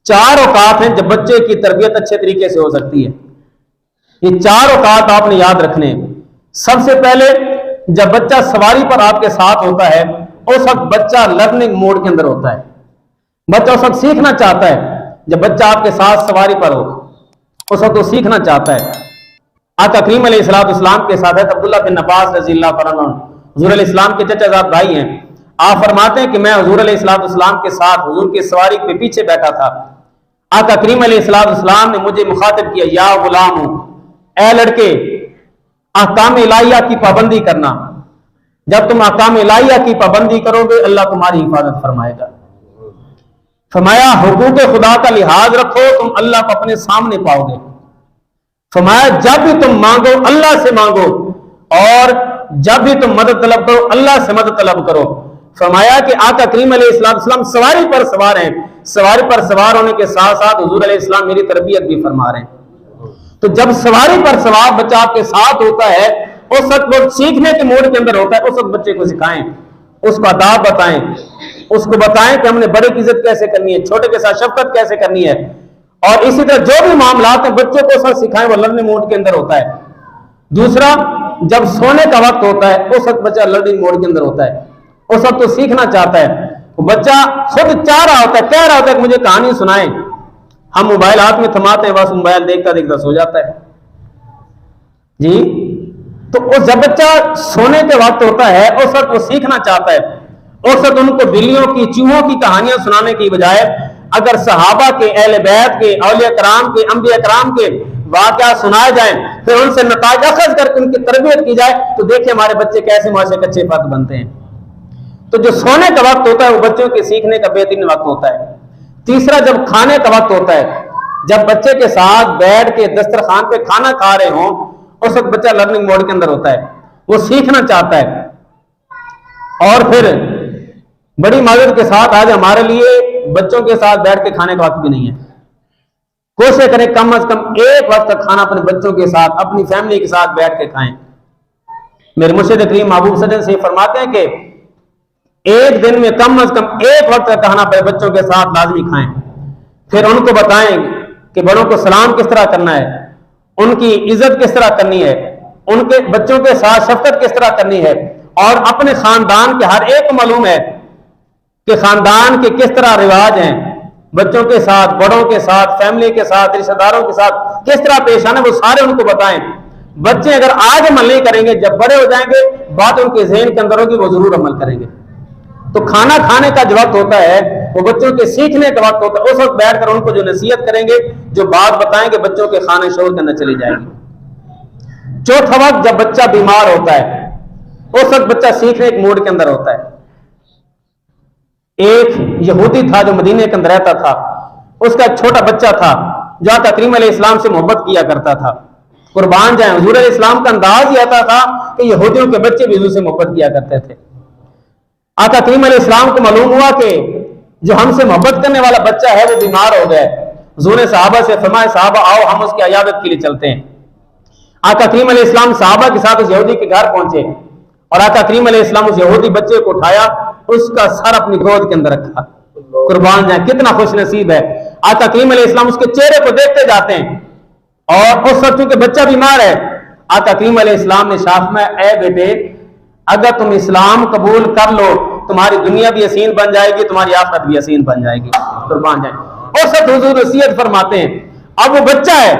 4 اوقات ہیں جب بچے کی تربیت اچھے طریقے سے ہو سکتی ہے. یہ 4 اوقات آپ نے یاد رکھنے ہیں. سب سے پہلے جب بچہ سواری پر آپ کے ساتھ ہوتا ہے اس وقت بچہ لرننگ موڈ کے اندر ہوتا ہے. بچہ اس وقت سیکھنا چاہتا ہے. جب بچہ آپ کے ساتھ سواری پر ہو اس وقت وہ سیکھنا چاہتا ہے. آقا کریم علیہ السلام کے ساتھ عبداللہ بن عباس رضی اللہ عنہ حضور علیہ السلام کے چچا زاد بھائی ہیں. آپ فرماتے ہیں کہ میں حضور علیہ السلام کے ساتھ حضور کی سواری پہ پیچھے بیٹھا تھا. آقا کریم علیہ السلام نے مجھے مخاطب کیا، یا غلام، اے لڑکے، احکام الہیہ کی پابندی کرنا. جب تم احکام الہیہ کی پابندی کرو گے اللہ تمہاری حفاظت فرمائے گا. فرمایا حقوق خدا کا لحاظ رکھو، تم اللہ کو اپنے سامنے پاؤ گے. فرمایا جب بھی تم مانگو اللہ سے مانگو، اور جب بھی تم مدد طلب کرو اللہ سے مدد طلب کرو. فرمایا کہ آقا کریم علیہ السلام سواری پر سوار ہیں. سواری پر سوار ہونے کے ساتھ ساتھ حضور علیہ السلام میری تربیت بھی فرما رہے ہیں. تو جب سواری پر سوار بچہ آپ کے ساتھ ہوتا ہے اس وقت وہ سیکھنے کے موڈ کے اندر ہوتا ہے. اس وقت بچے کو سکھائیں، اس کو آداب بتائیں، اس کو بتائیں کہ ہم نے بڑے کی عزت کیسے کرنی ہے، چھوٹے کے ساتھ شفقت کیسے کرنی ہے. اور اسی طرح جو بھی معاملات ہیں بچوں کو سب سکھائیں، وہ لرننگ موڈ کے اندر ہوتا ہے. دوسرا، جب سونے کا وقت ہوتا ہے اس وقت بچہ لرننگ موڈ کے اندر ہوتا ہے. اس وقت تو سیکھنا چاہتا ہے. بچہ خود چاہ رہا ہوتا ہے، کہہ رہا ہوتا ہے کہ مجھے کہانی سنائیں. ہم موبائل ہاتھ میں تھماتے ہیں، بس موبائل دیکھتا دیکھتا سو جاتا ہے. جی، تو جب بچہ سونے کے وقت ہوتا ہے اس وقت وہ سیکھنا چاہتا ہے. اس وقت ان کو بلیوں کی، چوہوں کی کہانیاں سنانے کی بجائے اگر صحابہ کے، اہل بیت کے، اولیاء کرام کے، انبیاء کرام کے واقعات سنائے جائیں، پھر ان سے نتائج اخذ کر کے ان کی تربیت کی جائے، تو دیکھیں ہمارے بچے کیسے معاشرے کے اچھے فرد بنتے ہیں. تو جو سونے کا وقت ہوتا ہے وہ بچوں کے سیکھنے کا بہترین وقت ہوتا ہے. تیسرا، جب کھانے کا وقت ہوتا ہے، جب بچے کے ساتھ بیٹھ کے دسترخوان پہ کھانا کھا رہے ہوں اس وقت بچہ لرننگ موڈ کے اندر ہوتا ہے، وہ سیکھنا چاہتا ہے. اور پھر بڑی معذرت کے ساتھ آج ہمارے لیے بچوں کے ساتھ بیٹھ کے کھانے کا وقت بھی نہیں ہے. کوشش کریں کم از کم ایک وقت کا کھانا اپنے بچوں کے ساتھ، اپنی فیملی کے ساتھ بیٹھ کے کھائیں. میرے مرشد کریم محبوب صلی اللہ علیہ وسلم سے فرماتے ہیں کہ ایک دن میں کم از کم ایک وقت کا کھانا اپنے بچوں کے ساتھ لازمی کھائیں. پھر ان کو بتائیں کہ بڑوں کو سلام کس طرح کرنا ہے، ان کی عزت کس طرح کرنی ہے، ان کے بچوں کے ساتھ شفقت کس طرح کرنی ہے. اور اپنے خاندان کے ہر ایک کو معلوم ہے کہ خاندان کے کس طرح رواج ہیں، بچوں کے ساتھ، بڑوں کے ساتھ، فیملی کے ساتھ، رشتہ داروں کے ساتھ کس طرح پیش آنا، وہ سارے ان کو بتائیں. بچے اگر آج عمل نہیں کریں گے، جب بڑے ہو جائیں گے بات ان کے ذہن کے اندر ہوگی، وہ ضرور عمل کریں گے. تو کھانا کھانے کا جو وقت ہوتا ہے وہ بچوں کے سیکھنے کا وقت ہوتا ہے. اس وقت بیٹھ کر ان کو جو نصیحت کریں گے، جو بات بتائیں گے، بچوں کے خانے شور کے اندر چلی جائے گی. چوتھا وقت جب بچہ بیمار ہوتا ہے اس وقت بچہ سیکھنے کے موڈ کے اندر ہوتا ہے. ایک یہودی تھا جو مدینے کے اندر رہتا تھا، اس کا ایک چھوٹا بچہ تھا جو آقا کریم علیہ السلام سے محبت کیا کرتا تھا. قربان جائیں، حضور علیہ السلام کا انداز یہ آتا تھا کہ یہودیوں کے بچے بھی حضور سے محبت کیا کرتے تھے. آقا کریم علیہ السلام کو معلوم ہوا کہ جو ہم سے محبت کرنے والا بچہ ہے وہ بیمار ہو گیا ہے. حضور نے صحابہ سے فرمایا، صحابہ آؤ ہم اس کی عیادت کے لیے چلتے ہیں. آقا کریم علیہ السلام صحابہ کے ساتھ اس یہودی کے گھر پہنچے اور آقا کریم علیہ السلام اس یہودی بچے کو اٹھایا، اس کا سر اپنی گود کے اندر رکھا. قربان جائیں، کتنا خوش نصیب ہے. آقا کریم علیہ السلام اس کے چہرے کو دیکھتے جاتے ہیں اور اس وقت چونکہ بچہ بیمار ہے آقا کریم علیہ السلام نے شاف میں، اے بیٹے اگر تم اسلام قبول کر لو تمہاری دنیا بھی حسین بن جائے گی، تمہاری آخرت بھی حسین بن جائے گی. قربان جائیں. اس وقت حضور نصیحت فرماتے ہیں. اب وہ بچہ ہے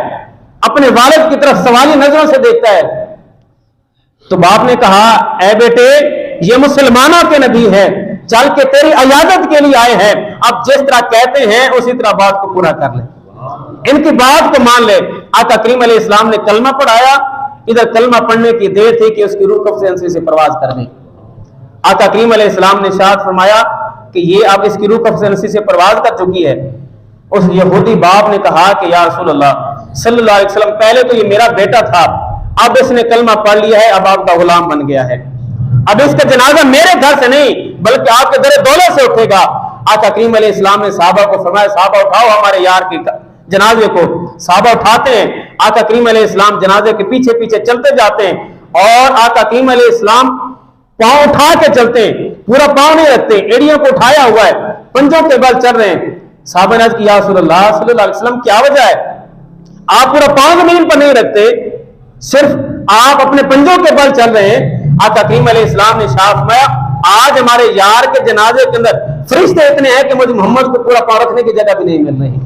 اپنے والد کی طرف سوالی نظروں سے دیکھتا ہے تو باپ نے کہا، اے بیٹے یہ مسلمانوں کے نبی ہے، چل کے تیری عیادت کے لیے آئے ہیں، اب جس طرح کہتے ہیں اسی طرح بات کو پورا کر لے، ان کی بات کو مان لے. آقا کریم علیہ السلام نے کلمہ پڑھایا. ادھر کلمہ پڑھنے کی دیر تھی کہ اس کی روح کف سے پرواز کر گئی. آقا کریم علیہ السلام نے ارشاد فرمایا کہ یہ اب اس کی روح کف سے پرواز کر چکی ہے. اس یہودی باپ نے کہا کہ یا رسول اللہ صلی اللہ علیہ وسلم، پہلے تو یہ میرا بیٹا تھا، اب اس نے کلمہ پڑھ لیا ہے، اب آپ کا غلام بن گیا ہے، اب اس کا جنازہ میرے گھر سے نہیں بلکہ آپ کے در دولت سے اٹھے گا. آقا کریم علیہ السلام نے صحابہ کو فرمایا، صحابہ اٹھاؤ ہمارے یار کے جنازے کو. صحابہ اٹھاتے ہیں. آقا کریم علیہ السلام جنازے کے پیچھے پیچھے چلتے جاتے ہیں اور آقا کریم علیہ السلام پاؤں اٹھا کے چلتے ہیں، پورا پاؤں نہیں رکھتے، ایڑیوں کو اٹھایا ہوا ہے، پنجوں کے بل چل رہے ہیں. صحابہ نے عرض کی یا رسول اللہ صلی اللہ علیہ وسلم کیا وجہ ہے؟ آپ پورا پاؤں زمین پر نہیں رکھتے، صرف آپ اپنے پنجوں کے بل چل رہے ہیں۔ آقا کریم علیہ السلام نے ارشاد فرمایا آج ہمارے یار کے جنازے کے اندر فرشتے اتنے ہیں کہ مجھے محمد کو پورا پاؤں رکھنے کی جگہ بھی نہیں مل رہی۔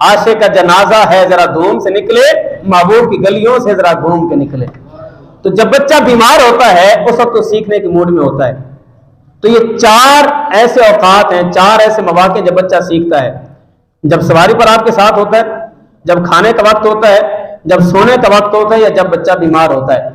عاشق کا جنازہ ہے ذرا دھوم سے نکلے، محبوب کی گلیوں سے ذرا گھوم کے نکلے۔ تو جب بچہ بیمار ہوتا ہے اس وقت تو سیکھنے کے موڈ میں ہوتا ہے۔ تو یہ 4 ایسے اوقات ہیں، 4 ایسے مواقع جب بچہ سیکھتا ہے، جب سواری پر آپ کے ساتھ ہوتا ہے، جب کھانے کا وقت ہوتا ہے، جب سونے کا وقت ہوتا ہے، یا جب بچہ بیمار ہوتا ہے۔